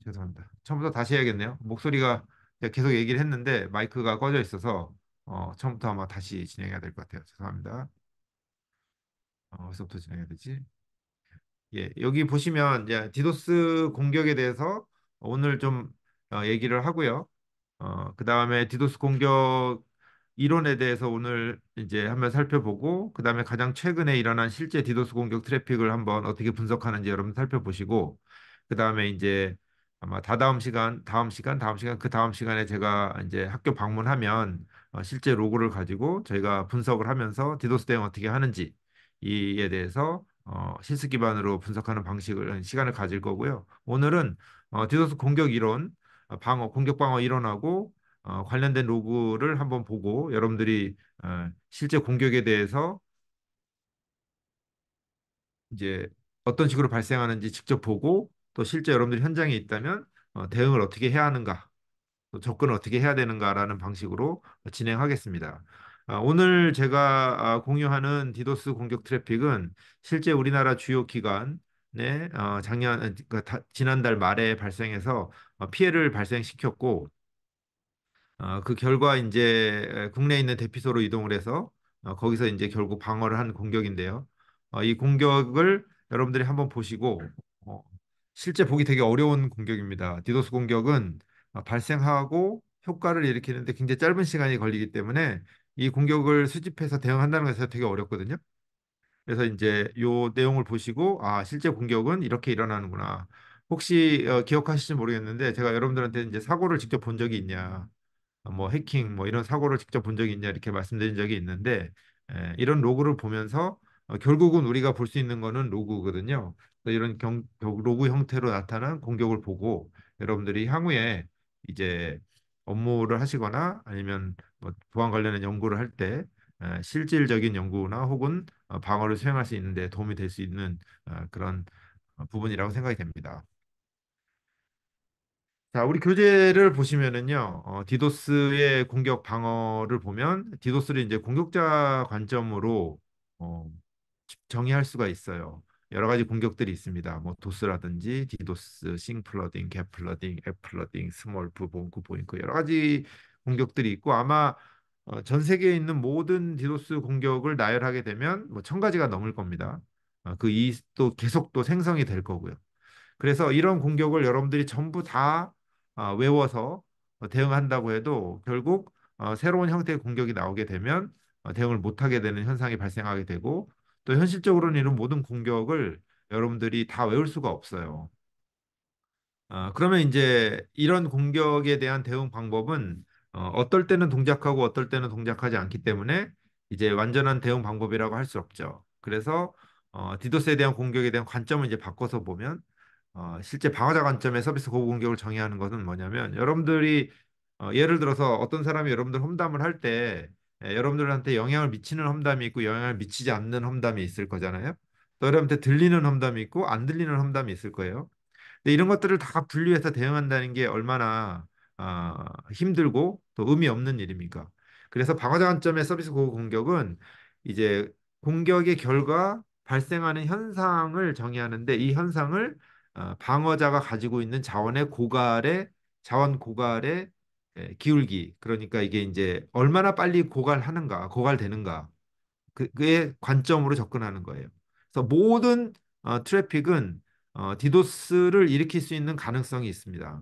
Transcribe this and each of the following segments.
죄송합니다. 처음부터 다시 해야겠네요. 목소리가 제가 계속 얘기를 했는데 마이크가 꺼져 있어서 처음부터 아마 다시 진행해야 될 것 같아요. 죄송합니다. 어디서부터 진행해야 되지? 예, 여기 보시면 이제 디도스 공격에 대해서 오늘 좀 얘기를 하고요. 그 다음에 디도스 공격 이론에 대해서 오늘 이제 한번 살펴보고, 그 다음에 가장 최근에 일어난 실제 디도스 공격 트래픽을 한번 어떻게 분석하는지 여러분 살펴보시고, 그 다음에 이제 아마 다음 시간, 그 다음 시간에 제가 이제 학교 방문하면 실제 로고를 가지고 저희가 분석을 하면서 디도스 대응 어떻게 하는지 이에 대해서 실습 기반으로 분석하는 방식을 시간을 가질 거고요. 오늘은 디도스 공격 이론, 공격 방어 이론하고 관련된 로그를 한번 보고 여러분들이 실제 공격에 대해서 이제 어떤 식으로 발생하는지 직접 보고 또 실제 여러분들이 현장에 있다면 대응을 어떻게 해야 하는가, 또 접근을 어떻게 해야 되는가라는 방식으로 진행하겠습니다. 오늘 제가 공유하는 디도스 공격 트래픽은 실제 우리나라 주요 기관에 지난달 말에 발생해서 피해를 발생시켰고, 그 결과 이제 국내에 있는 대피소로 이동을 해서 거기서 이제 결국 방어를 한 공격인데요. 이 공격을 여러분들이 한번 보시고 어, 실제 보기 되게 어려운 공격입니다. 디도스 공격은 발생하고 효과를 일으키는데 굉장히 짧은 시간이 걸리기 때문에 이 공격을 수집해서 대응한다는 것이 되게 어렵거든요. 그래서 이제 요 내용을 보시고 실제 공격은 이렇게 일어나는구나. 혹시 기억하실지 모르겠는데 제가 여러분들한테 이제 사고를 직접 본 적이 있냐, 뭐 해킹 뭐 이런 사고를 직접 본 적이 있냐 이렇게 말씀드린 적이 있는데, 이런 로그를 보면서 결국은 우리가 볼 수 있는 거는 로그거든요. 그래서 이런 로그 형태로 나타난 공격을 보고 여러분들이 향후에 이제 업무를 하시거나 아니면 뭐 보안 관련된 연구를 할 때 실질적인 연구나 혹은 방어를 수행할 수 있는 데 도움이 될 수 있는 그런 부분이라고 생각이 됩니다. 자, 우리 교재를 보시면은요, 디도스의 공격 방어를 보면, 디도스를 이제 공격자 관점으로 어, 정의할 수가 있어요. 여러 가지 공격들이 있습니다. 뭐 도스라든지 디도스, 싱플러딩, 갭플러딩, 앱플러딩, 스몰프, 본크, 보잉크 여러 가지 공격들이 있고, 아마 전 세계에 있는 모든 디도스 공격을 나열하게 되면 뭐 천 가지가 넘을 겁니다. 또 계속 또 생성이 될 거고요. 그래서 이런 공격을 여러분들이 전부 다 외워서 대응한다고 해도 결국 새로운 형태의 공격이 나오게 되면 대응을 못하게 되는 현상이 발생하게 되고, 또 현실적으로는 이런 모든 공격을 여러분들이 다 외울 수가 없어요. 그러면 이제 이런 공격에 대한 대응 방법은 어떨 때는 동작하고 어떨 때는 동작하지 않기 때문에 이제 완전한 대응 방법이라고 할 수 없죠. 그래서 디도스에 대한 공격에 대한 관점을 이제 바꿔서 보면 실제 방어자 관점의 서비스 고부 공격을 정의하는 것은 뭐냐면, 여러분들이 예를 들어서 어떤 사람이 여러분들 험담을 할 때 여러분들한테 영향을 미치는 험담이 있고 영향을 미치지 않는 험담이 있을 거잖아요. 또 여러분한테 들리는 험담이 있고 안 들리는 험담이 있을 거예요. 근데 이런 것들을 다 분류해서 대응한다는 게 얼마나 힘들고 또 의미 없는 일입니까? 그래서 방어자 관점의 서비스 고급 공격은 이제 공격의 결과 발생하는 현상을 정의하는데, 이 현상을 방어자가 가지고 있는 자원 고갈의 기울기, 그러니까 이게 이제 얼마나 빨리 고갈되는가, 그의 관점으로 접근하는 거예요. 그래서 모든 트래픽은 디도스를 일으킬 수 있는 가능성이 있습니다.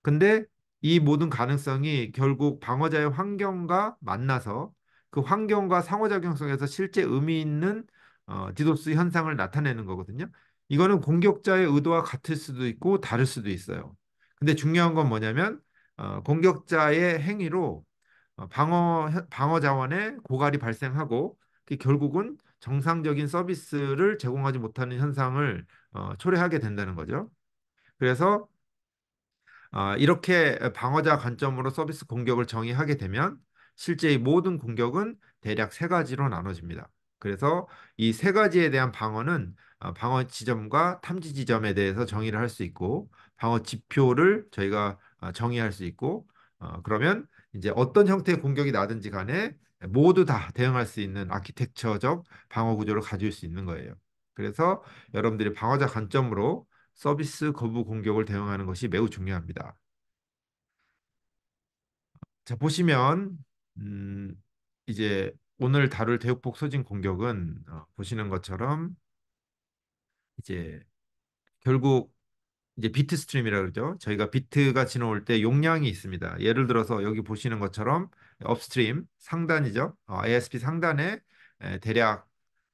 근데 이 모든 가능성이 결국 방어자의 환경과 만나서 그 환경과 상호작용 속에서 실제 의미 있는 디도스 현상을 나타내는 거거든요. 이거는 공격자의 의도와 같을 수도 있고 다를 수도 있어요. 근데 중요한 건 뭐냐면 공격자의 행위로 방어 자원의 고갈이 발생하고, 그 결국은 정상적인 서비스를 제공하지 못하는 현상을 초래하게 된다는 거죠. 그래서 이렇게 방어자 관점으로 서비스 공격을 정의하게 되면 실제 이 모든 공격은 대략 세 가지로 나눠집니다. 그래서 이 세 가지에 대한 방어는 방어 지점과 탐지 지점에 대해서 정의를 할 수 있고, 방어 지표를 저희가 정의할 수 있고, 그러면 이제 어떤 형태의 공격이 나든지 간에 모두 다 대응할 수 있는 아키텍처적 방어 구조를 가질 수 있는 거예요. 그래서 여러분들이 방어자 관점으로 서비스 거부 공격을 대응하는 것이 매우 중요합니다. 자, 보시면 이제 오늘 다룰 대북 소진 공격은 보시는 것처럼 이제 결국 이제 비트 스트림이라고 그러죠. 저희가 비트가 지나올 때 용량이 있습니다. 예를 들어서 여기 보시는 것처럼 업스트림 상단이죠. ASP 상단에 대략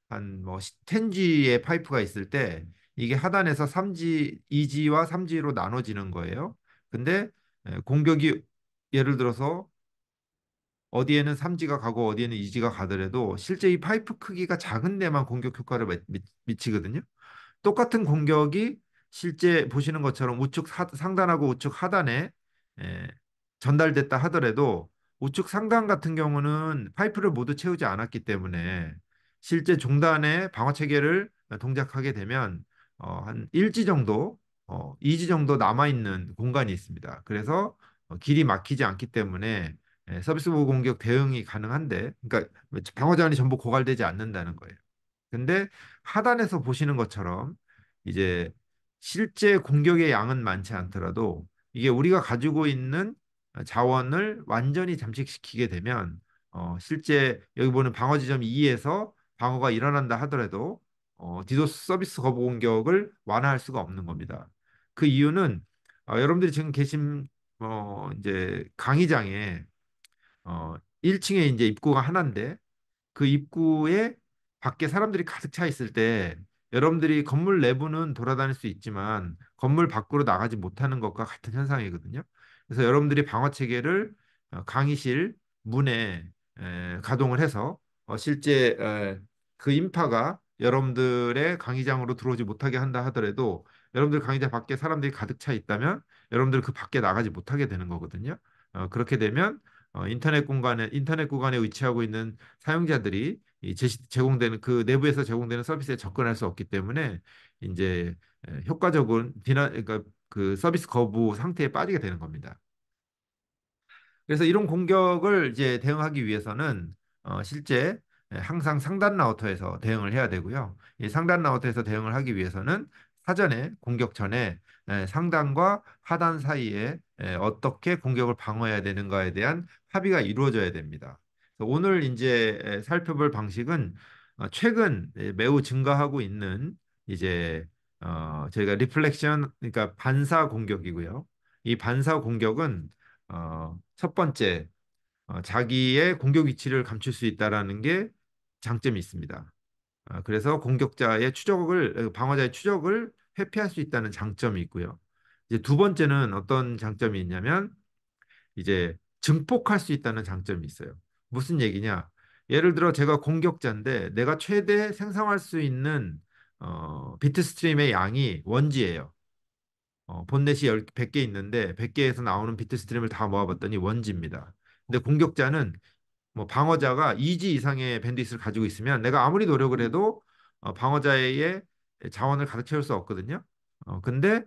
한뭐 10G의 파이프가 있을 때 이게 하단에서 3G, 2G와 3G로 나눠지는 거예요. 근데 공격이 예를 들어서 어디에는 3G가 가고 어디에는 2G가 가더라도 실제 이 파이프 크기가 작은 데만 공격 효과를 미치거든요. 똑같은 공격이 실제 보시는 것처럼 상단하고 우측 하단에 에, 전달됐다 하더라도 우측 상단 같은 경우는 파이프를 모두 채우지 않았기 때문에 실제 종단의 방어 체계를 동작하게 되면 한 1지 정도, 2지 정도 남아 있는 공간이 있습니다. 그래서 길이 막히지 않기 때문에 서비스 보호 공격 대응이 가능한데, 그러니까 방어 자원이 전부 고갈되지 않는다는 거예요. 근데 하단에서 보시는 것처럼 이제 실제 공격의 양은 많지 않더라도 이게 우리가 가지고 있는 자원을 완전히 잠식시키게 되면 실제 여기 보는 방어 지점 2에서 방어가 일어난다 하더라도 디도스 서비스 거부 공격을 완화할 수가 없는 겁니다. 그 이유는 여러분들이 지금 계신 이제 강의장에 1층에 이제 입구가 하나인데 그 입구에 밖에 사람들이 가득 차 있을 때 여러분들이 건물 내부는 돌아다닐 수 있지만 건물 밖으로 나가지 못하는 것과 같은 현상이거든요. 그래서 여러분들이 방어 체계를 강의실 문에 가동을 해서 실제 그 인파가 여러분들의 강의장으로 들어오지 못하게 한다 하더라도 여러분들 강의장 밖에 사람들이 가득 차 있다면 여러분들 그 밖에 나가지 못하게 되는 거거든요. 그렇게 되면 인터넷 구간에 위치하고 있는 사용자들이 제공되는 그 내부에서 제공되는 서비스에 접근할 수 없기 때문에 이제 효과적인 그러니까 그 서비스 거부 상태에 빠지게 되는 겁니다. 그래서 이런 공격을 이제 대응하기 위해서는 실제 항상 상단 라우터에서 대응을 해야 되고요. 이 상단 라우터에서 대응을 하기 위해서는 사전에 공격 전에 상단과 하단 사이에 어떻게 공격을 방어해야 되는가에 대한 합의가 이루어져야 됩니다. 그래서 오늘 이제 살펴볼 방식은 최근 매우 증가하고 있는 이제 저희가 리플렉션 그러니까 반사 공격이고요. 이 반사 공격은 첫 번째, 자기의 공격 위치를 감출 수 있다라는 게 장점이 있습니다. 그래서 방어자의 추적을 회피할 수 있다는 장점이 있고요. 이제 두 번째는 어떤 장점이 있냐면, 이제 증폭할 수 있다는 장점이 있어요. 무슨 얘기냐? 예를 들어 제가 공격자인데 내가 최대 생성할 수 있는 비트 스트림의 양이 원지예요. 본넷이 100개 있는데 100개에서 나오는 비트 스트림을 다 모아봤더니 원지입니다. 근데 공격자는 뭐 방어자가 2지 이상의 밴드위스를 가지고 있으면 내가 아무리 노력을 해도 방어자의 자원을 가득 채울 수 없거든요. 근데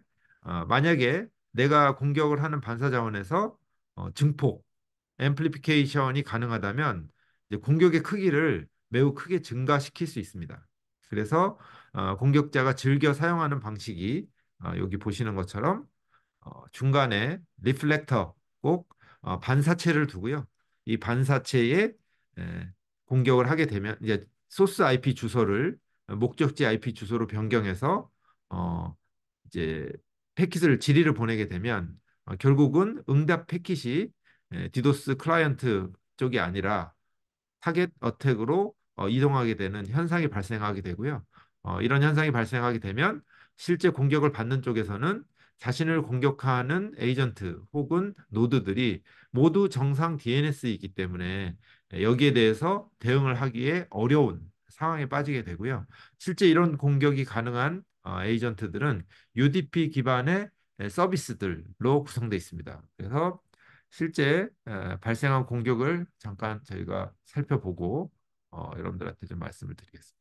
만약에 내가 공격을 하는 반사 자원에서 증폭, 앰플리피케이션이 가능하다면 이제 공격의 크기를 매우 크게 증가시킬 수 있습니다. 그래서 공격자가 즐겨 사용하는 방식이 여기 보시는 것처럼 중간에 리플렉터 꼭 반사체를 두고요. 이 반사체에 에, 공격을 하게 되면 이제 소스 IP 주소를 목적지 IP 주소로 변경해서 어, 이제 패킷을 지리를 보내게 되면 결국은 응답 패킷이 디도스 클라이언트 쪽이 아니라 타겟 어택으로 이동하게 되는 현상이 발생하게 되고요. 이런 현상이 발생하게 되면 실제 공격을 받는 쪽에서는 자신을 공격하는 에이전트 혹은 노드들이 모두 정상 DNS이기 때문에 여기에 대해서 대응을 하기에 어려운 상황에 빠지게 되고요. 실제 이런 공격이 가능한 에이전트들은 UDP 기반의 서비스들로 구성되어 있습니다. 그래서 실제 발생한 공격을 잠깐 저희가 살펴보고 여러분들한테 좀 말씀을 드리겠습니다.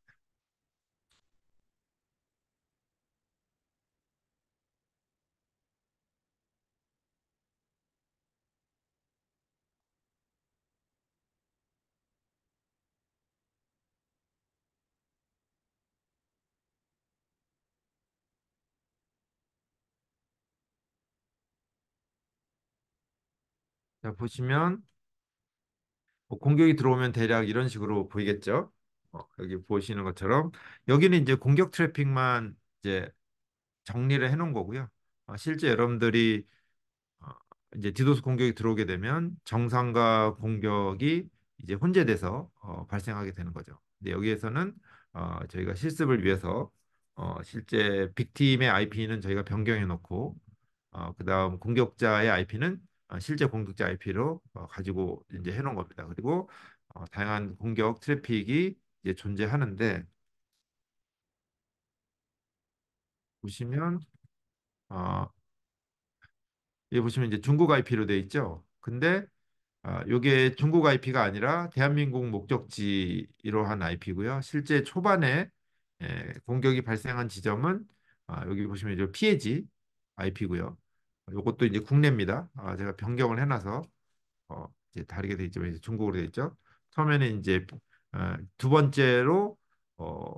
자, 보시면 공격이 들어오면 대략 이런 식으로 보이겠죠? 여기 보시는 것처럼 여기는 이제 공격 트래픽만 이제 정리를 해놓은 거고요. 실제 여러분들이 어, 이제 디도스 공격이 들어오게 되면 정상과 공격이 이제 혼재돼서 발생하게 되는 거죠. 근데 여기에서는 저희가 실습을 위해서 실제 빅팀의 IP는 저희가 변경해 놓고 그다음 공격자의 IP는 실제 공격자 IP로 가지고 이제 해놓은 겁니다. 그리고 다양한 공격 트래픽이 이제 존재하는데 보시면 어, 여기 보시면 이제 중국 IP로 돼 있죠. 근데 요게 중국 IP가 아니라 대한민국 목적지로 한 IP고요. 실제 초반에 공격이 발생한 지점은 여기 보시면 이제 피해지 IP고요. 요것도 이제 국내입니다. 제가 변경을 해놔서 이제 다르게 돼 있지만 이제 중국어로 돼 있죠. 처음에는 이제 두 번째로 어,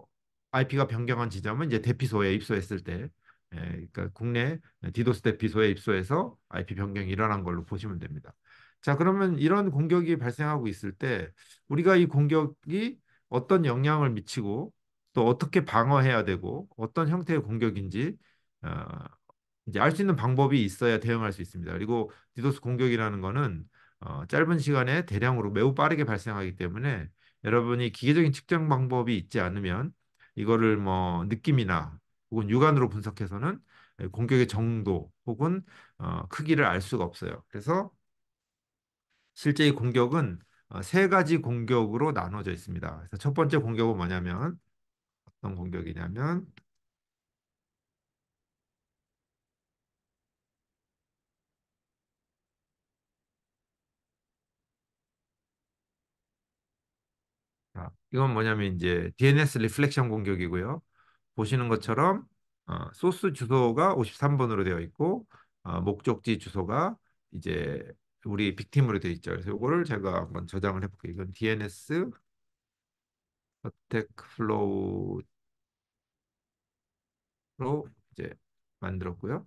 IP가 변경한 지점은 이제 대피소에 입소했을 때, 그러니까 국내 디도스 대피소에 입소해서 IP 변경이 일어난 걸로 보시면 됩니다. 자, 그러면 이런 공격이 발생하고 있을 때 우리가 이 공격이 어떤 영향을 미치고 또 어떻게 방어해야 되고 어떤 형태의 공격인지 어, 이제 알 수 있는 방법이 있어야 대응할 수 있습니다. 그리고 디도스 공격이라는 거는 짧은 시간에 대량으로 매우 빠르게 발생하기 때문에 여러분이 기계적인 측정 방법이 있지 않으면 이거를 뭐 느낌이나 혹은 육안으로 분석해서는 공격의 정도 혹은 크기를 알 수가 없어요. 그래서 실제 이 공격은 세 가지 공격으로 나눠져 있습니다. 그래서 첫 번째 공격은 뭐냐면 어떤 공격이냐면 이건 뭐냐면 이제 DNS 리플렉션 공격이고요. 보시는 것처럼 소스 주소가 53번으로 되어 있고 목적지 주소가 이제 우리 빅팀으로 되어 있죠. 그래서 이거를 제가 한번 저장을 해볼게요. 이건 DNS 어택 플로우로 이제 만들었고요.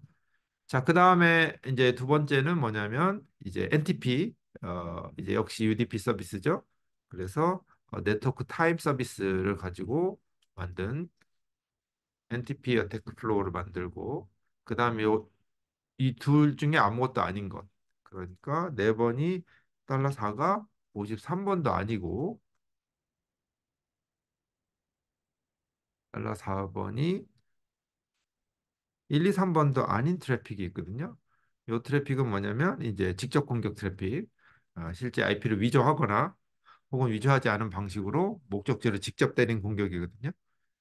자, 그 다음에 이제 두 번째는 뭐냐면 이제 NTP 이제 역시 UDP 서비스죠. 그래서 네트워크 타입 서비스를 가지고 만든 NTP 어택 플로우를 만들고 그 다음에 이 둘 중에 아무것도 아닌 것. 그러니까 네 번이 달러 4가 53번도 아니고 달러 4번이 1, 2, 3번도 아닌 트래픽이 있거든요. 이 트래픽은 뭐냐면 이제 직접 공격 트래픽. 실제 IP를 위조하거나 혹은 위조하지 않은 방식으로 목적지를 직접 때린 공격이거든요.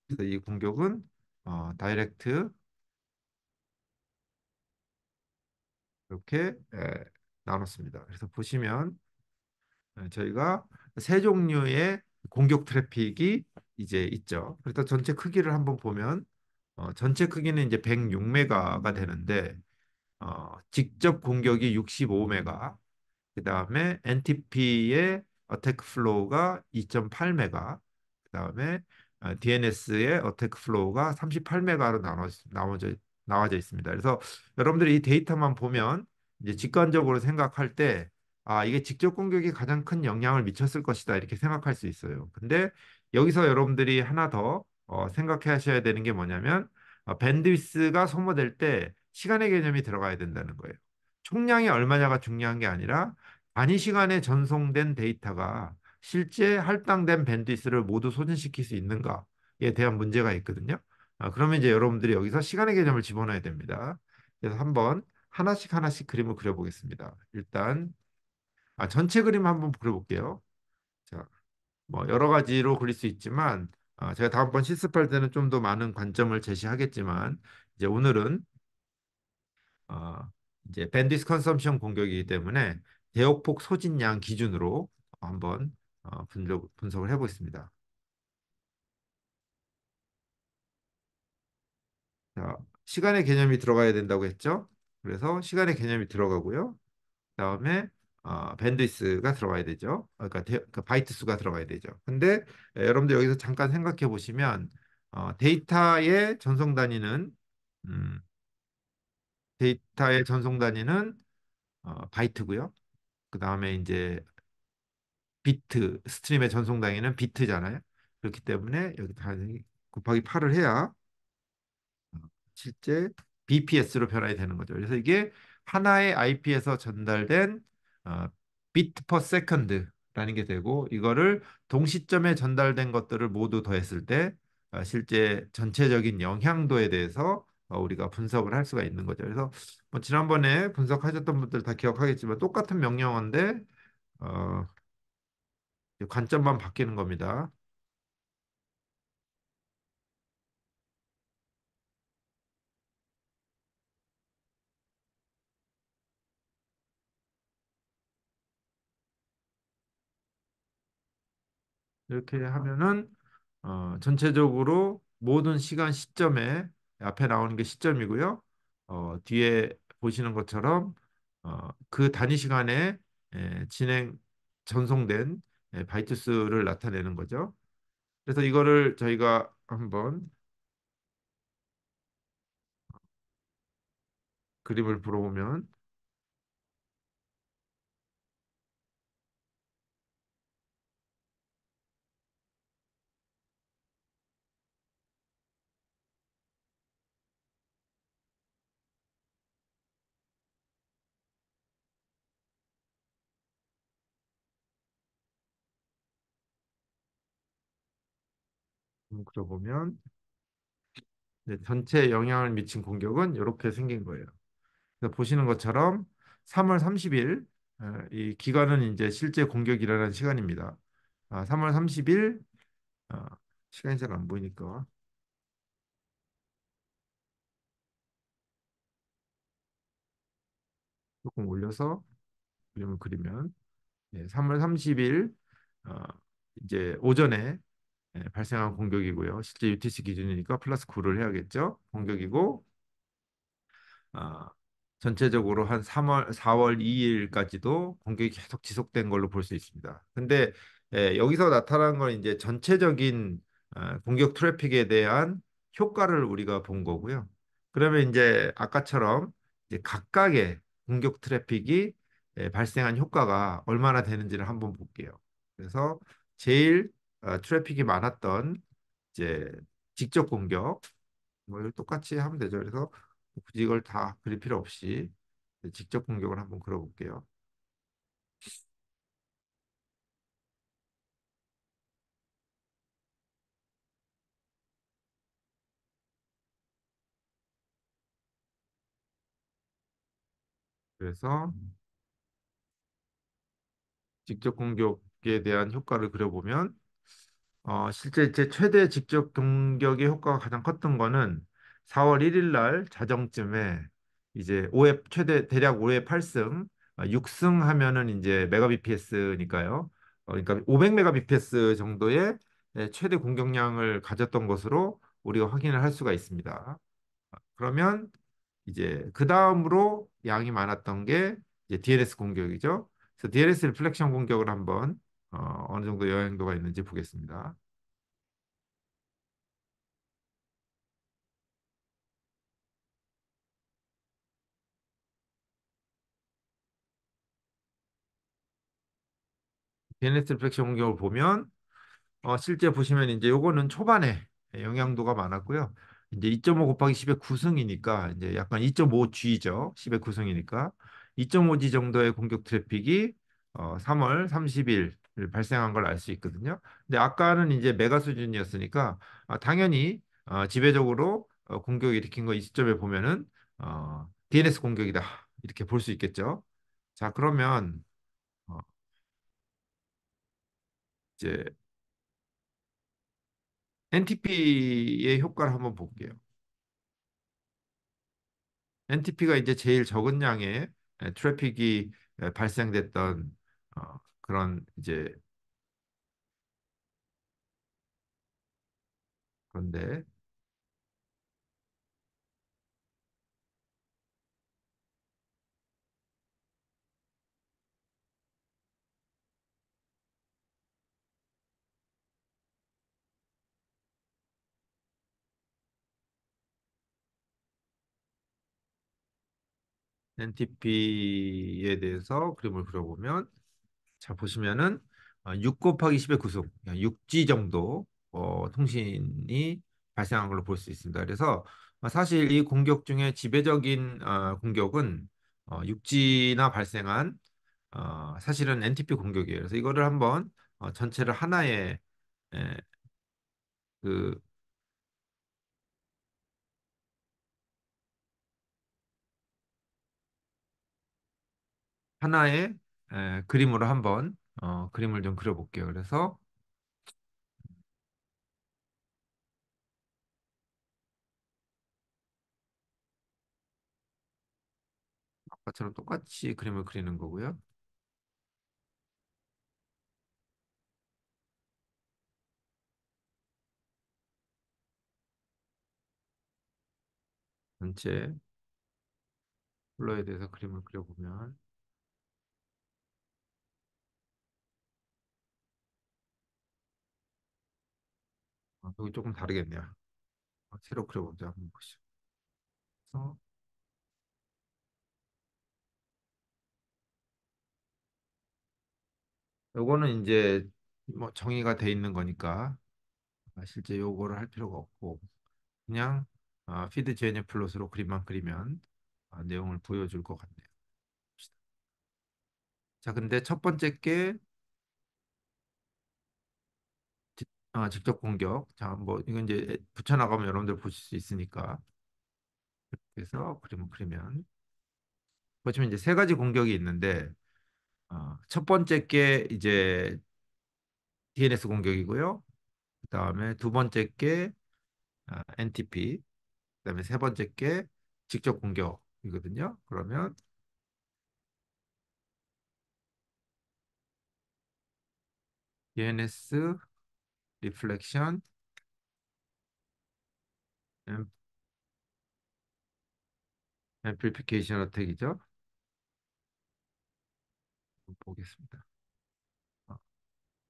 그래서 이 공격은 다이렉트 이렇게 나눴습니다. 그래서 보시면 저희가 세 종류의 공격 트래픽이 이제 있죠. 그래서 전체 크기를 한번 보면 전체 크기는 이제 106메가가 되는데 직접 공격이 65메가, 그 다음에 NTP의 어택 플로우가 2.8메가, 그 다음에 DNS의 어택 플로우가 38메가로 나눠져 있습니다. 그래서 여러분들이 이 데이터만 보면 이제 직관적으로 생각할 때 이게 직접 공격이 가장 큰 영향을 미쳤을 것이다 이렇게 생각할 수 있어요. 근데 여기서 여러분들이 하나 더 생각해 하셔야 되는 게 뭐냐면 밴드위스가 소모될 때 시간의 개념이 들어가야 된다는 거예요. 총량이 얼마냐가 중요한 게 아니라 단위 시간에 전송된 데이터가 실제 할당된 밴드위스를 모두 소진시킬 수 있는가에 대한 문제가 있거든요. 그러면 이제 여러분들이 여기서 시간의 개념을 집어넣어야 됩니다. 그래서 한번 하나씩 하나씩 그림을 그려보겠습니다. 일단 전체 그림 한번 그려볼게요. 자, 뭐 여러 가지로 그릴 수 있지만 제가 다음번 실습할 때는 좀 더 많은 관점을 제시하겠지만 이제 오늘은 어, 이제 밴드위스 컨섬션 공격이기 때문에 대역폭 소진량 기준으로 한번 분석을 해보겠습니다. 자, 시간의 개념이 들어가야 된다고 했죠? 그래서 시간의 개념이 들어가고요. 그다음에 밴드위스가 들어가야 되죠. 그러니까 바이트 수가 들어가야 되죠. 근데 여러분들 여기서 잠깐 생각해 보시면 데이터의 전송 단위는 음, 바이트고요. 그 다음에 이제 비트, 스트림에 전송당하는 비트잖아요. 그렇기 때문에 여기 다 곱하기 8을 해야 실제 BPS로 변환이 되는 거죠. 그래서 이게 하나의 IP에서 전달된 어, 비트 퍼 세컨드라는 게 되고 이거를 동시점에 전달된 것들을 모두 더했을 때 실제 전체적인 영향도에 대해서 우리가 분석을 할 수가 있는 거죠. 그래서 뭐 지난번에 분석하셨던 분들 다 기억하겠지만 똑같은 명령어인데 어, 관점만 바뀌는 겁니다. 이렇게 하면은 전체적으로 모든 시간 시점에 앞에 나오는 게 시점이고요. 뒤에 보시는 것처럼 그 단위 시간에 진행 전송된 바이트 수를 나타내는 거죠. 그래서 이거를 저희가 한번 그림을 불어보면 그려보면 전체 영향을 미친 공격은 이렇게 생긴 거예요. 그래서 보시는 것처럼 3월 30일 이 기간은 이제 실제 공격이 일어난 시간입니다. 3월 30일 시간이 잘 안 보이니까 조금 올려서 그림을 그리면 3월 30일 어, 이제 오전에 발생한 공격이고요. 실제 UTC 기준이니까 플러스 9를 해야겠죠. 공격이고 아, 전체적으로 한 4월 2일까지도 공격이 계속 지속된 걸로 볼 수 있습니다. 근데 여기서 나타난 건 이제 전체적인 공격 트래픽에 대한 효과를 우리가 본 거고요. 그러면 이제 아까처럼 이제 각각의 공격 트래픽이 발생한 효과가 얼마나 되는지를 한번 볼게요. 그래서 제일 트래픽이 많았던 이제 직접 공격 뭐 이걸 똑같이 하면 되죠. 그래서 굳이 이걸 다 그릴 필요 없이 직접 공격을 한번 그려볼게요. 그래서 직접 공격에 대한 효과를 그려보면 실제 제 최대 직접 공격의 효과가 가장 컸던 거는 4월 1일 날 자정쯤에 이제 5회 최대 대략 5회 8승 6승 하면은 이제 메가 bps니까요. 그러니까 500 메가 bps 정도의 최대 공격량을 가졌던 것으로 우리가 확인을 할 수가 있습니다. 그러면 이제 그 다음으로 양이 많았던 게 이제 DNS 공격이죠. 그래서 DNS 리플렉션 공격을 한번 어느 정도 영향도가 있는지 보겠습니다. DNS 리플렉션 공격을 보면 실제 보시면 이제 요거는 초반에 영향도가 많았고요. 이제 2.5 곱하기 10의 9승이니까 이제 약간 2.5G죠. 10의 9승이니까 2.5G 정도의 공격 트래픽이 3월 30일 발생한 걸 알 수 있거든요. 근데 아까는 이제 메가 수준이었으니까 당연히 지배적으로 공격을 일으킨 거 이 시점에 보면은 DNS 공격이다 이렇게 볼 수 있겠죠. 자, 그러면 어, 이제 NTP의 효과를 한번 볼게요. NTP가 이제 제일 적은 양의 트래픽이 발생됐던 그런 이제 건데 NTP에 대해서 그림을 그려보면 자 보시면은 6 곱하기 10의 구승 6G 정도 통신이 발생한 걸로 볼 수 있습니다. 그래서 사실 이 공격 중에 지배적인 공격은 6G나 발생한 사실은 NTP 공격이에요. 그래서 이거를 한번 전체를 에, 그 하나의 그림으로 한번 그림을 좀 그려볼게요. 그래서 아까처럼 똑같이 그림을 그리는 거고요. 전체 플로에 대해서 그림을 그려보면 여기 조금 다르겠네요. 새로 그려보자. 한번 보시죠. 그래서 요거는 이제 뭐 정의가 돼 있는 거니까 실제 요거를 할 필요가 없고 그냥 피드 제네 플롯으로 그림만 그리면 내용을 보여줄 것 같네요. 자, 근데 첫 번째 게 직접 공격. 자, 뭐 이건 이제 붙여나가면 여러분들 보실 수 있으니까 그래서 그림을 그리면 보시면 이제 세 가지 공격이 있는데 첫 번째 게 이제 DNS 공격이고요. 그다음에 두 번째 게 NTP, 그다음에 세 번째 게 직접 공격이거든요. 그러면 DNS 리플렉션 앰플리피케이션 어택이죠. 보겠습니다. 어,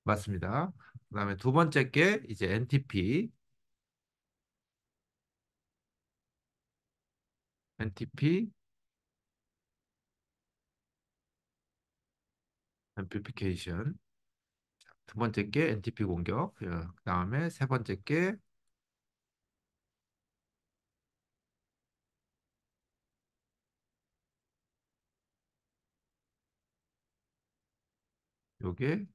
맞습니다. 그다음에 두 번째 게 이제 NTP, NTP 앰플리피케이션. 두 번째 게 NTP 공격. 그다음에 세 번째 게 요게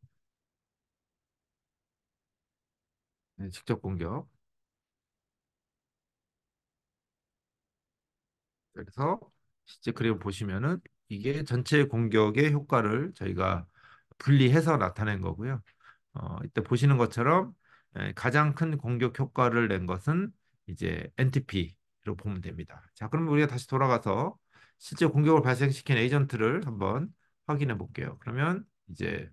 직접 공격. 그래서 실제 그림 보시면은 이게 전체 공격의 효과를 저희가 분리해서 나타낸 거고요. 이때 보시는 것처럼 가장 큰 공격 효과를 낸 것은 이제 NTP로 보면 됩니다. 자, 그럼 우리가 다시 돌아가서 실제 공격을 발생시킨 에이전트를 한번 확인해 볼게요. 그러면 이제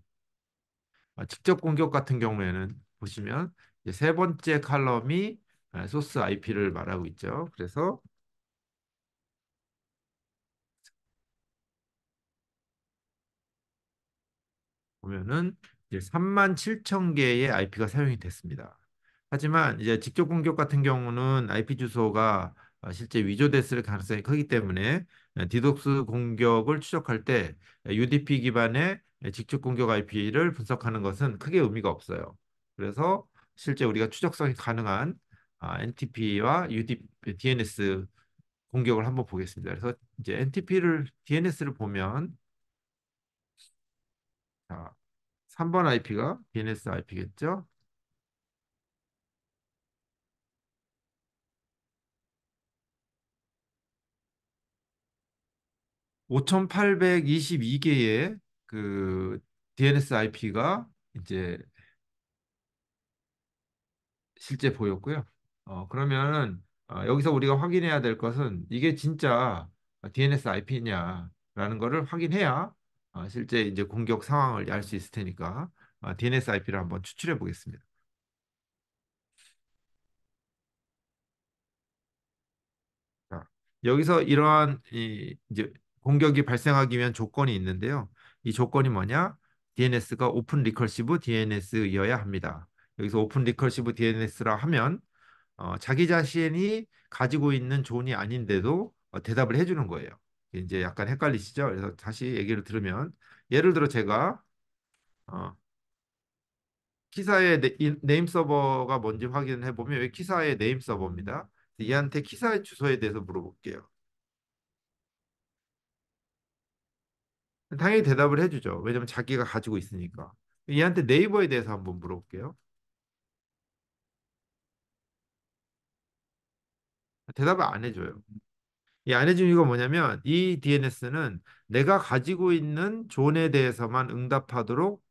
직접 공격 같은 경우에는 보시면 이제 세 번째 칼럼이 소스 IP를 말하고 있죠. 그래서 보면은 이제 3만 7천 개의 IP가 사용이 됐습니다. 하지만 이제 직접 공격 같은 경우는 IP 주소가 실제 위조됐을 가능성이 크기 때문에 디독스 공격을 추적할 때 UDP 기반의 직접 공격 IP를 분석하는 것은 크게 의미가 없어요. 그래서 실제 우리가 추적성이 가능한 NTP와 DNS 공격을 한번 보겠습니다. 그래서 이제 NTP를 DNS를 보면 자, 3번 IP가 DNS IP겠죠? 5,822개의 그 DNS IP가 이제 실제 보였고요. 그러면 여기서 우리가 확인해야 될 것은 이게 진짜 DNS IP냐라는 거를 확인해야 실제 이제 공격 상황을 알 수 있을 테니까 DNS IP를 한번 추출해 보겠습니다. 자, 여기서 이러한 이제 공격이 발생하기 위한 조건이 있는데요. 이 조건이 뭐냐? DNS가 오픈 리커시브 DNS이어야 합니다. 여기서 오픈 리커시브 DNS라 하면 자기 자신이 가지고 있는 존이 아닌데도 대답을 해주는 거예요. 이제 약간 헷갈리시죠? 그래서 다시 얘기를 들으면 예를 들어 제가 어, 키사의 네임 서버가 뭔지 확인해 보면 여기 키사의 네임 서버입니다. 얘한테 키사의 주소에 대해서 물어볼게요. 당연히 대답을 해주죠. 왜냐면 자기가 가지고 있으니까. 얘한테 네이버에 대해서 한번 물어볼게요. 대답을 안 해줘요. 이 안 해준 이유가 뭐냐면 이 DNS는 내가 가지고 있는 존에 대해서만 응답하도록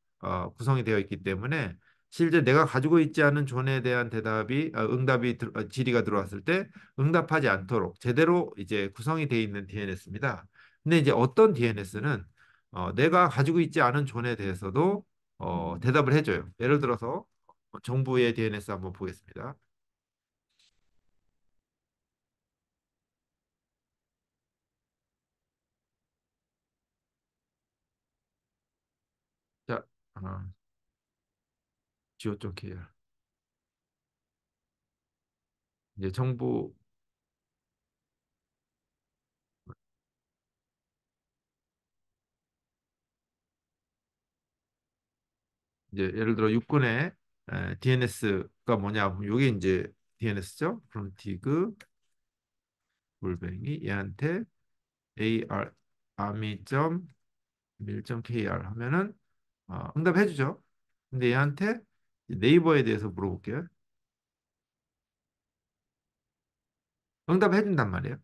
구성이 되어 있기 때문에 실제 내가 가지고 있지 않은 존에 대한 응답이 질의가 들어왔을 때 응답하지 않도록 제대로 이제 구성이 되어 있는 DNS입니다. 근데 이제 어떤 DNS는 내가 가지고 있지 않은 존에 대해서도 대답을 해줘요. 예를 들어서 정부의 DNS 한번 보겠습니다. 자, 어, geo.kr 이제 정부 이제 예를 들어 육군의 DNS가 뭐냐? 이게 이제 DNS죠. 그럼 디그 골뱅이 얘한테 ar army.mil.kr 하면은 응답해 주죠. 근데 얘한테 네이버에 대해서 물어볼게요. 응답해 준단 말이에요.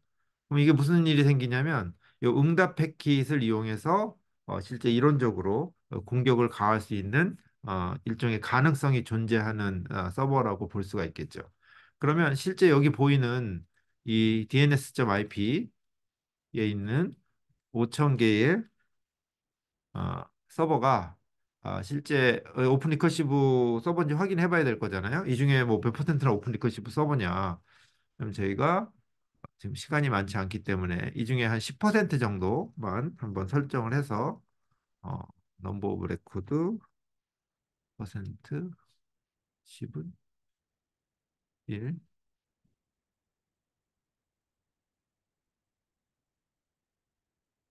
그럼 이게 무슨 일이 생기냐면 이 응답 패킷을 이용해서 실제 이론적으로 공격을 가할 수 있는 일종의 가능성이 존재하는 서버라고 볼 수가 있겠죠. 그러면 실제 여기 보이는 이 DNS.IP에 있는 5천 개의 서버가 실제 오픈 리커시브 서버인지 확인해 봐야 될 거잖아요. 이 중에 뭐 몇 퍼센트나 오픈 리커시브 서버냐. 그럼 저희가 지금 시간이 많지 않기 때문에 이 중에 한 10% 정도만 한번 설정을 해서 어, 넘버 오브 레코드 퍼센트 10은 1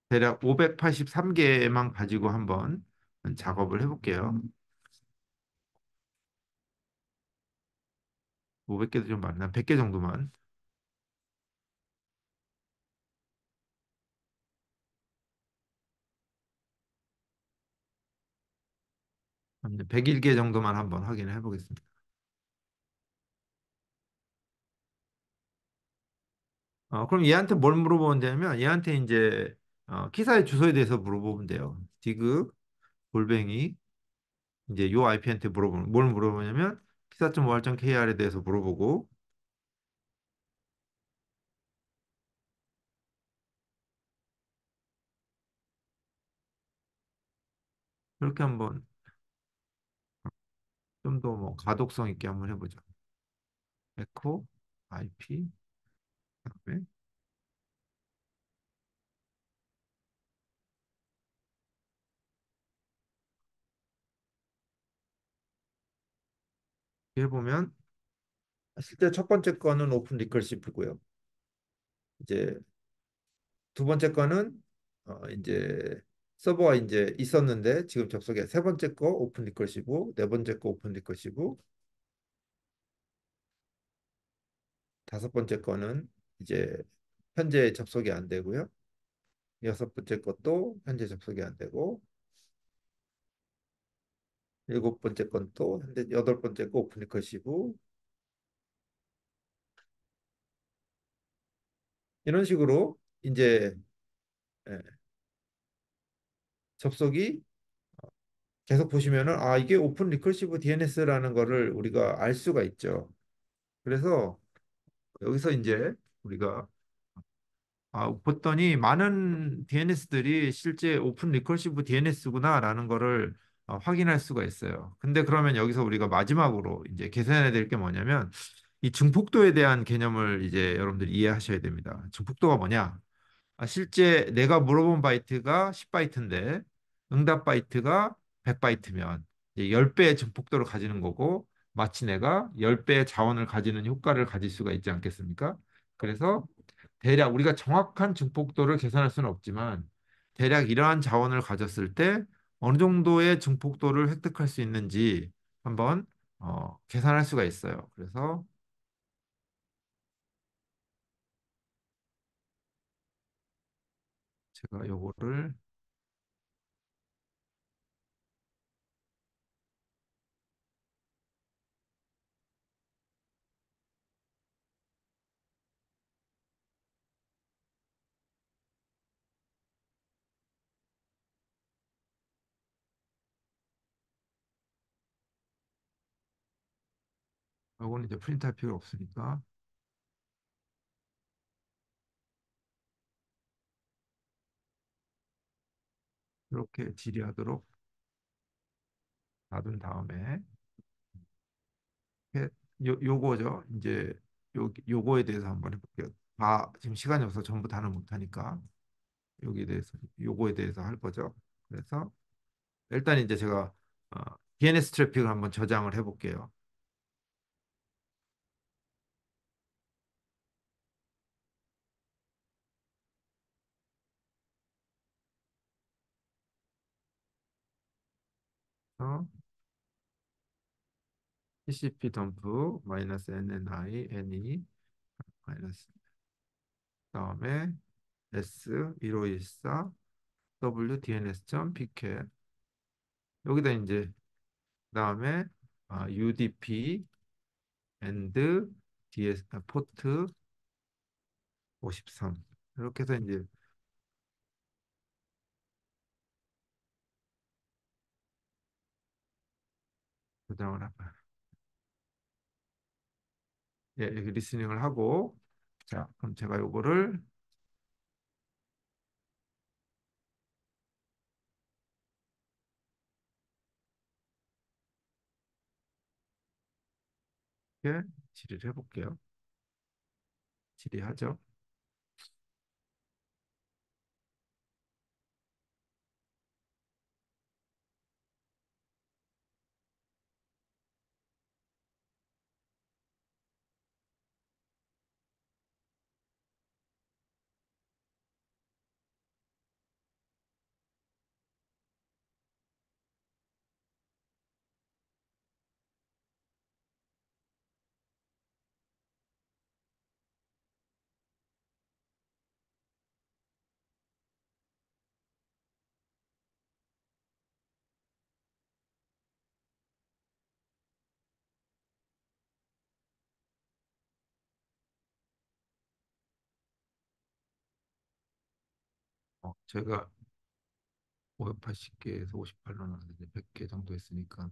대략 583개만 가지고 한번 작업을 해볼게요. 500개도 좀 많나? 100개 정도만. 101개 정도만 한번 확인을 해보겠습니다. 그럼 얘한테 뭘 물어보면 되냐면 얘한테 이제 기사의 주소에 대해서 물어보면 돼요. 디그 골뱅이 이제 요 IP한테 물어보는 뭘 물어보냐면 기사.월.kr에 대해서 물어보고 이렇게 한번 좀 더 뭐 가독성 있게 한번 해보죠. 에코 IP 그다음에 해보면 실제 첫 번째 거는 오픈 리커시브고요. 이제 두 번째 거는 이제 서버가 이제 있었는데 지금 접속해 세 번째 거 오픈 리커시브, 네 번째 거 오픈 리커시브, 다섯 번째 거는 이제 현재 접속이 안 되고요. 여섯 번째 것도 현재 접속이 안 되고 일곱 번째 건 또 현재 여덟 번째 거 오픈 리커시브 이런 식으로 이제 예, 접속이 계속 보시면은 이게 오픈 리커시브 DNS라는 거를 우리가 알 수가 있죠. 그래서 여기서 이제 우리가 봤더니 많은 DNS들이 실제 오픈 리커시브 DNS구나라는 거를 확인할 수가 있어요. 근데 그러면 여기서 우리가 마지막으로 이제 계산해야 될 게 뭐냐면 이 증폭도에 대한 개념을 이제 여러분들이 이해하셔야 됩니다. 증폭도가 뭐냐? 실제 내가 물어본 바이트가 10바이트인데 응답 바이트가 100바이트면 10배의 증폭도를 가지는 거고 마치 내가 10배의 자원을 가지는 효과를 가질 수가 있지 않겠습니까? 그래서 대략 우리가 정확한 증폭도를 계산할 수는 없지만 대략 이러한 자원을 가졌을 때 어느 정도의 증폭도를 획득할 수 있는지 한번 계산할 수가 있어요. 그래서 제가 요거를 요거는 이제 프린트할 필요 없으니까 이렇게 질의하도록 놔둔 다음에 요거죠. 이제 요거에 대해서 한번 해볼게요. 다 지금 시간이 없어서 전부 다는 못하니까 여기에 대해서 요거에 대해서 할 거죠. 그래서 일단 이제 제가 DNS 트래픽을 한번 저장을 해볼게요. 어, TCP 덤프 마이너스 NNI NE 마이너스 다음에 S 1514 W DNS.pk 여기다 이제 그다음에 UDP and DS 포트 53 이렇게 해서 이제 저장을 예, 이렇게 리스닝을 하고 자, 그럼 제가 요거를 이렇게 질의를 해볼게요. 질의하죠. 제가 580개에서 58로 나왔는데 100개 정도 했으니까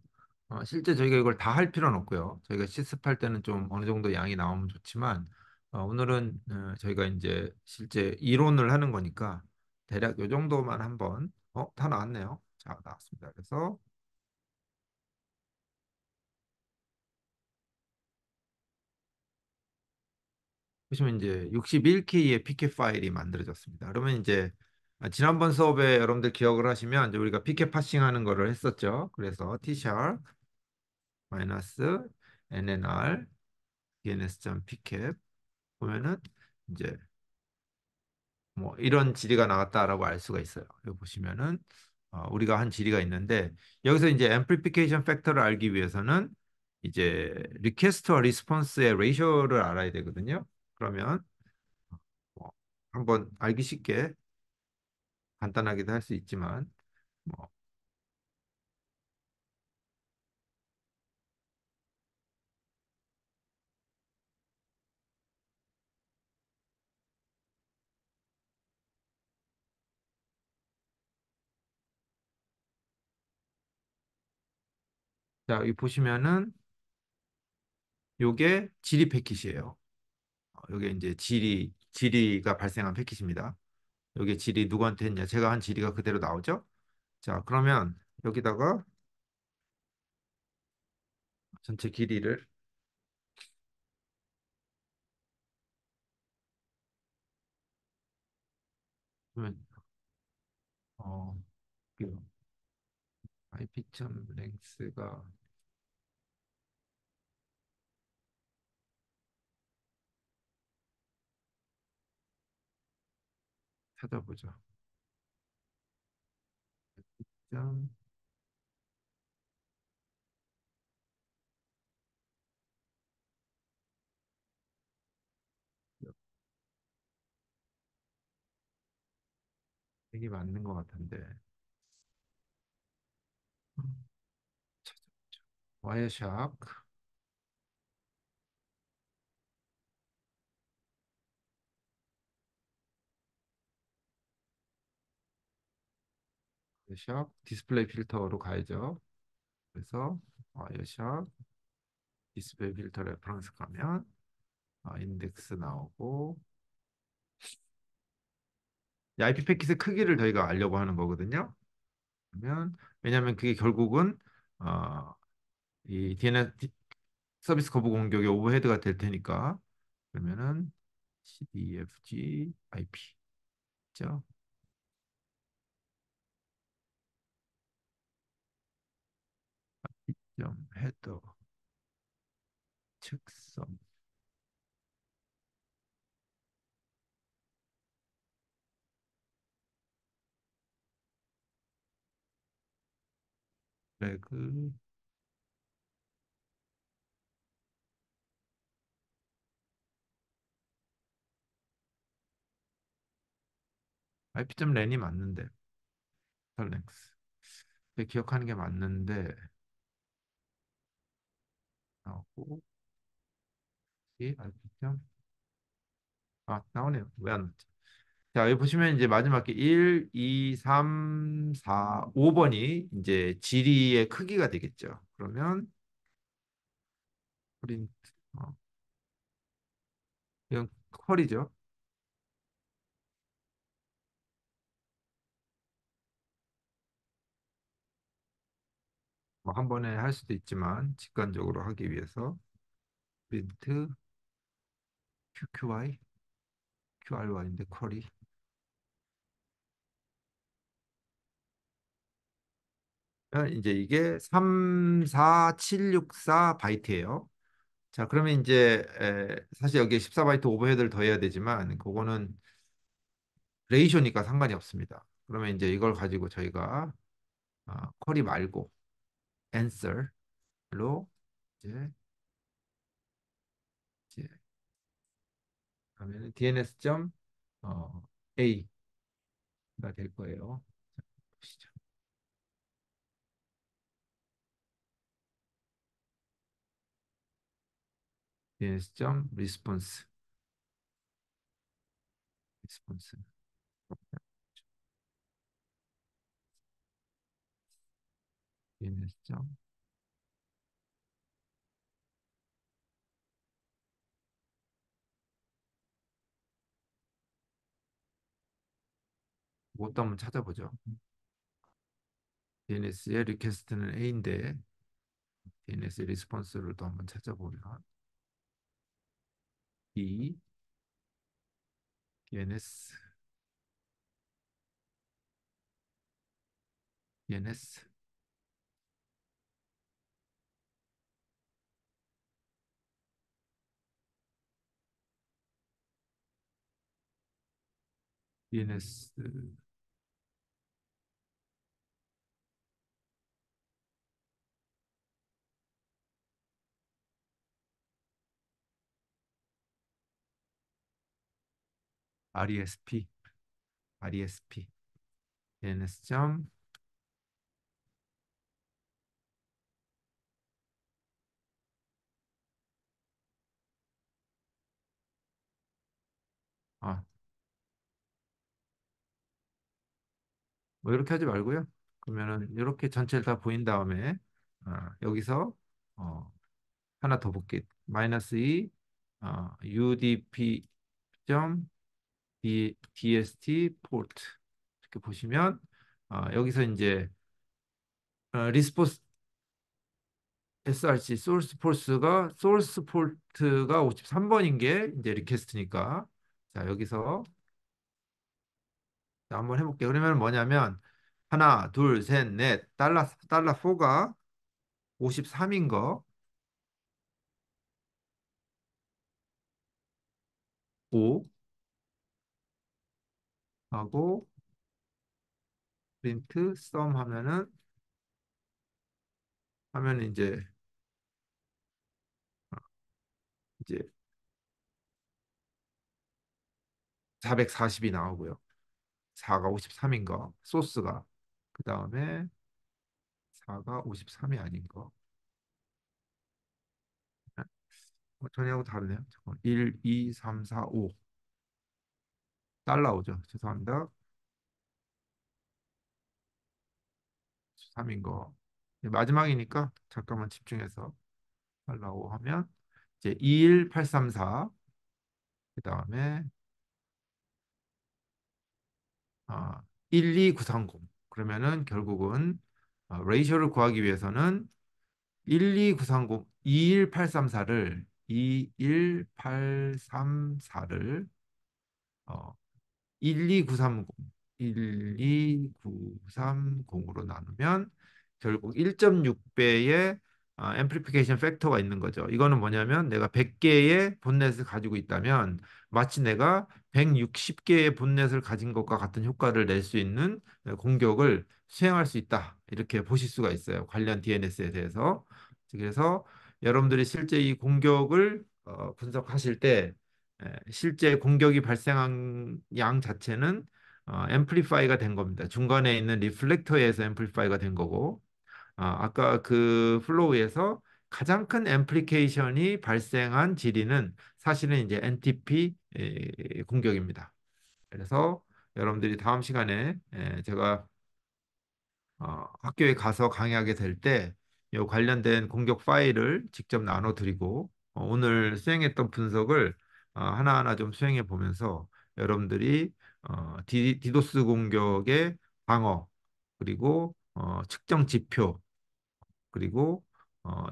실제 저희가 이걸 다 할 필요는 없고요. 저희가 실습할 때는 좀 어느 정도 양이 나오면 좋지만 오늘은 저희가 이제 실제 이론을 하는 거니까 대략 요 정도만 한번 다 나왔네요. 자, 나왔습니다. 그래서 보시면 이제 61K의 PK 파일이 만들어졌습니다. 그러면 이제 지난번 수업에 여러분들 기억을 하시면 이제 우리가 PK 파싱하는 거를 했었죠. 그래서 T# 마이너스 NNR DNS.pcat 보면은 이제 뭐 이런 지리가 나왔다라고 알 수가 있어요. 여기 보시면은 우리가 한 지리가 있는데 여기서 이제 앰플리피케이션 팩터를 알기 위해서는 이제 리퀘스트와 리스폰스의 레이쇼를 알아야 되거든요. 그러면 뭐 한번 알기 쉽게 간단하게도 할 수 있지만 뭐 자, 여기 보시면은 요게 지리 패킷이에요. 요게 이제 지리가 발생한 패킷입니다. 요게 지리 누구한테 했냐? 제가 한 지리가 그대로 나오죠? 자, 그러면 여기다가 전체 길이를 그러면 어, IP.점 랭스가 찾아보죠. 점, 이게 맞는 것 같은데. 찾아보죠. 와이어샥, 와이어샥, 디스플레이 필터로 가야죠. 그래서 와이어샥, 디스플레이 필터 레퍼런스 가면 인덱스 나오고 이 IP 패킷의 크기를 저희가 알려고 하는 거거든요. 그러면 왜냐하면 그게 결국은 어, 이 DNS 서비스 거부 공격의 오버헤드가 될 테니까 그러면은 CDFG IP죠. 점 헤더 측성 레그 IP.란이 맞는데 털렉스 기억하는 게 맞는데 나오고 이 IP. 나오네요. 왜 안 났지? 자, 여기 보시면 이제 마지막 게 1, 2, 3, 4, 5번이 이제 지리의 크기가 되겠죠. 그러면 프린트 이건 컬이죠. 뭐 한 번에 할 수도 있지만 직관적으로 하기 위해서 프린트 QQY, QRY인데 컬이 이제 이게 34764 바이트예요. 자, 그러면 이제 사실 여기에 14바이트 오버헤드를 더해야 되지만 그거는 레이쇼니까 상관이 없습니다. 그러면 이제 이걸 가지고 저희가 쿼리 말고 answer로 이제 이제 하면 DNS.점 A가 될 거예요. 자, 보시죠. DNS.점 response DNS.점 그것도 한번 찾아보죠. DNS의 리퀘스트는 A인데 DNS 리스폰스를 또 한번 찾아보면 B, DNS, DNS, DNS, RESP, RESP, DNS.점 뭐 이렇게 하지 말고요. 그러면은 이렇게 전체를 다 보인 다음에 여기서 어, 하나 더 볼게. 마이너스 2 UDP 점 DST 포트 이렇게 보시면 여기서 이제 리스포스 SRC 소urce 포트가 53번인 게 이제 리퀘스트니까 자 여기서 자, 한번 해볼게요. 그러면 뭐냐면 하나 둘셋넷 달러 4가 53인 거 5, 하고 프린트 썸 하면은 이제 440이 나오고요. 4가 53인 거, 소스가. 그 다음에 4가 53이 아닌 거. 전에하고 다르네요. 잠깐만. 1, 2, 3, 4, 5. 달러오죠. 죄송합니다. 3인 거. 마지막이니까 잠깐만 집중해서 달러오 하면 이제 21834. 그 다음에 12930. 그러면은 결국은 레이쇼를 구하기 위해서는 12930, 21834를 21834를 12930, 12930으로 나누면 결국 1.6배의 앰플리피케이션 팩터가 있는 거죠. 이거는 뭐냐면 내가 100개의 본넷을 가지고 있다면 마치 내가 160개의 본넷을 가진 것과 같은 효과를 낼 수 있는 공격을 수행할 수 있다. 이렇게 보실 수가 있어요. 관련 DNS에 대해서. 그래서 여러분들이 실제 이 공격을 분석하실 때 실제 공격이 발생한 양 자체는 앰플리파이가 된 겁니다. 중간에 있는 리플렉터에서 앰플리파이가 된 거고, 아까 그 플로우에서 가장 큰 앰플리케이션이 발생한 지리는 사실은 이제 NTP 공격입니다. 그래서 여러분들이 다음 시간에 제가 학교에 가서 강의하게 될 때 이 관련된 공격 파일을 직접 나눠드리고 오늘 수행했던 분석을 하나하나 좀 수행해 보면서 여러분들이 디도스 공격의 방어 그리고 측정 지표 그리고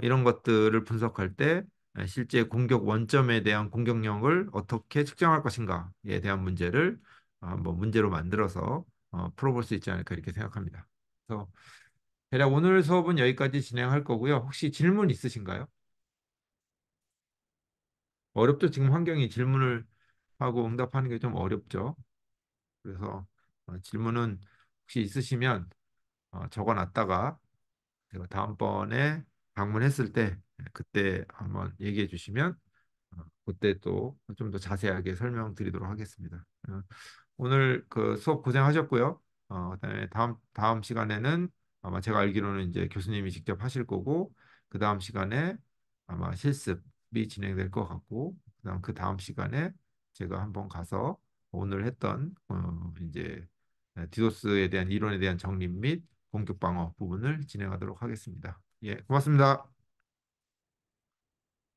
이런 것들을 분석할 때 실제 공격 원점에 대한 공격력을 어떻게 측정할 것인가에 대한 문제를 한번 문제로 만들어서 풀어볼 수 있지 않을까 이렇게 생각합니다. 그래서 대략 오늘 수업은 여기까지 진행할 거고요. 혹시 질문 있으신가요? 어렵죠? 지금 환경이 질문을 하고 응답하는 게 좀 어렵죠. 그래서 질문은 혹시 있으시면 적어놨다가 제가 다음번에 방문했을 때 그때 한번 얘기해 주시면 그때 또 좀 더 자세하게 설명드리도록 하겠습니다. 오늘 그 수업 고생하셨고요. 그다음에 다음 시간에는 아마 제가 알기로는 이제 교수님이 직접 하실 거고 그 다음 시간에 아마 실습이 진행될 것 같고 그다음 그 다음 시간에 제가 한번 가서 오늘 했던 이제 디도스에 대한 이론에 대한 정립 및 공격 방어 부분을 진행하도록 하겠습니다. 예, 고맙습니다.